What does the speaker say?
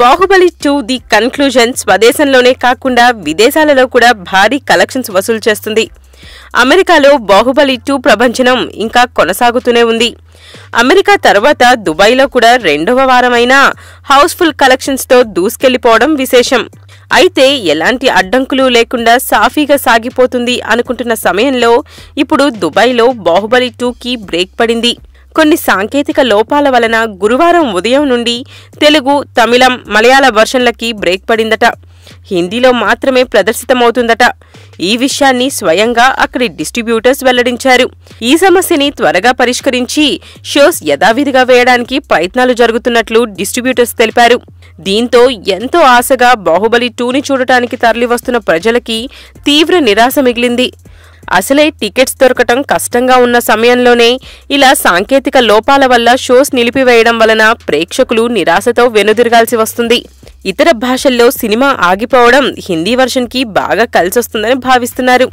Baahubali 2 the conclusion స్వదేశంలోనే కాకుండా విదేశాలలో కూడా భారీ కలెక్షన్స్ వసూలు చేస్తుంది. అమెరికాలో బాహుబలి 2 ప్రభంజనం ఇంకా కొనసాగుతూనే ఉంది. అమెరికా తర్వాత దుబాయ్లో కూడా రెండవ వారమైన హౌస్ఫుల్ కలెక్షన్స్ తో దూసుకెళ్లిపోవడం విశేషం. అయితే ఎలాంటి అడ్డంకులు లేకుండా సాఫీగా సాగిపోతుంది అనుకుంటున్న సమయంలో ఇప్పుడు దుబాయ్లో బాహుబలి 2కి బ్రేక్ పడింది. కొన్ని సాంకేతిక లోపాల వలన గురువారం ఉదయం నుండి తెలుగు, తమిళం, మలయాళ వర్షన్లకి బ్రేక్ పడిందట. హిందీలో మాత్రమే ప్రదర్శితమవుతుందట. ఈ విషయాన్ని స్వయంగా అక్కడి డిస్ట్రిబ్యూటర్స్ వెల్లడించారు. ఈ సమస్యని త్వరగా పరిష్కరించి షోస్ యథావిధిగా వేయడానికి ప్రయత్నాలు జరుగుతున్నట్లు డిస్ట్రిబ్యూటర్స్ తెలిపారు. దీంతో ఎంతో ఆశగా బాహుబలి 2ని చూడటానికి తరలివస్తున్న ప్రజలకి తీవ్ర నిరాశ మిగిలింది. అసలే టికెట్స్ దొరకటం కష్టంగా ఉన్న సమయంలోనే ఇలా సాంకేతిక లోపాల వల్ల షోస్ నిలిపివేయడం వలన ప్రేక్షకులు నిరాశతో వెనుదిరగాల్సి వస్తుంది. ఇతర భాషల్లో సినిమా ఆగిపోవడం హిందీ వర్షన్కి బాగా కలిసొస్తుందని భావిస్తున్నారు.